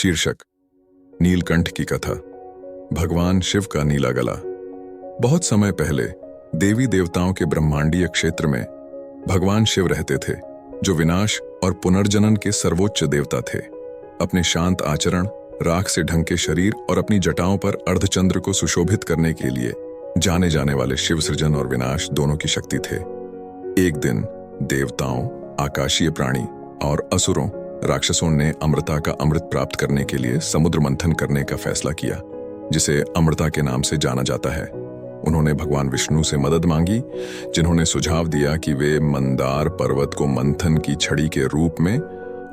शीर्षक नीलकंठ की कथा। भगवान शिव का नीला गला। बहुत समय पहले देवी देवताओं के ब्रह्मांडीय क्षेत्र में भगवान शिव रहते थे, जो विनाश और पुनर्जनन के सर्वोच्च देवता थे। अपने शांत आचरण, राख से ढंके शरीर और अपनी जटाओं पर अर्धचंद्र को सुशोभित करने के लिए जाने जाने वाले शिव सृजन और विनाश दोनों की शक्ति थे। एक दिन देवताओं, आकाशीय प्राणी और असुरों, राक्षसों ने अमृता का अमृत प्राप्त करने के लिए समुद्र मंथन करने का फैसला किया, जिसे अमृता के नाम से जाना जाता है। उन्होंने भगवान विष्णु से मदद मांगी, जिन्होंने सुझाव दिया कि वे मंदार पर्वत को मंथन की छड़ी के रूप में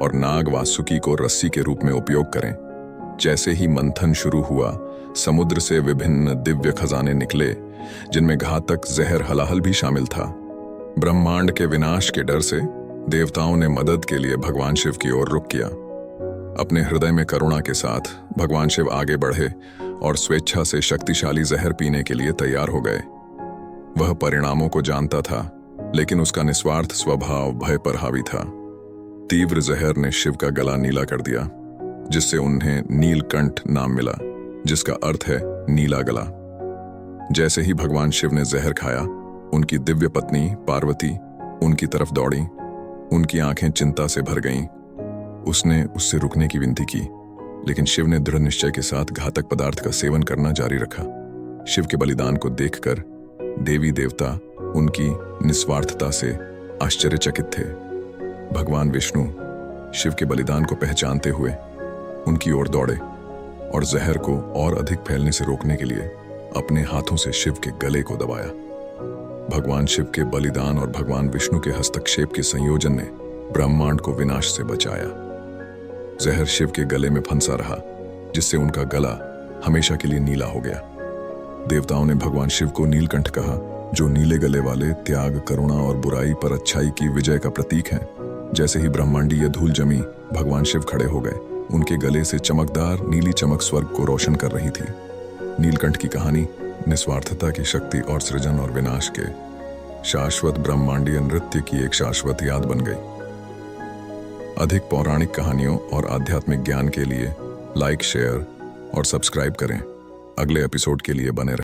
और नाग वासुकी को रस्सी के रूप में उपयोग करें। जैसे ही मंथन शुरू हुआ, समुद्र से विभिन्न दिव्य खजाने निकले, जिनमें घातक जहर हलाहल भी शामिल था। ब्रह्मांड के विनाश के डर से देवताओं ने मदद के लिए भगवान शिव की ओर रुख किया। अपने हृदय में करुणा के साथ भगवान शिव आगे बढ़े और स्वेच्छा से शक्तिशाली जहर पीने के लिए तैयार हो गए। वह परिणामों को जानता था, लेकिन उसका निस्वार्थ स्वभाव भय पर हावी था। तीव्र जहर ने शिव का गला नीला कर दिया, जिससे उन्हें नीलकंठ नाम मिला, जिसका अर्थ है नीला गला। जैसे ही भगवान शिव ने जहर खाया, उनकी दिव्य पत्नी पार्वती उनकी तरफ दौड़ी। उनकी आंखें चिंता से भर गईं। उसने उससे रुकने की विनती की, लेकिन शिव ने दृढ़ निश्चय के साथ घातक पदार्थ का सेवन करना जारी रखा। शिव के बलिदान को देखकर देवी देवता उनकी निस्वार्थता से आश्चर्यचकित थे। भगवान विष्णु शिव के बलिदान को पहचानते हुए उनकी ओर दौड़े और जहर को और अधिक फैलने से रोकने के लिए अपने हाथों से शिव के गले को दबाया। भगवान शिव के बलिदान और भगवान विष्णु के हस्तक्षेप के संयोजन ने ब्रह्मांड को विनाश से बचाया। जहर शिव के गले में फंसा रहा, जिससे उनका गला हमेशा के लिए नीला हो गया। देवताओं ने भगवान शिव को नीलकंठ कहा, जो नीले गले वाले त्याग, करुणा और बुराई पर अच्छाई की विजय का प्रतीक है। जैसे ही ब्रह्मांडीय धूल जमी, भगवान शिव खड़े हो गए। उनके गले से चमकदार नीली चमक स्वर्ग को रोशन कर रही थी। नीलकंठ की कहानी निस्वार्थता की शक्ति और सृजन और विनाश के शाश्वत ब्रह्मांडीय नृत्य की एक शाश्वत याद बन गई। अधिक पौराणिक कहानियों और आध्यात्मिक ज्ञान के लिए लाइक, शेयर और सब्सक्राइब करें। अगले एपिसोड के लिए बने रहें।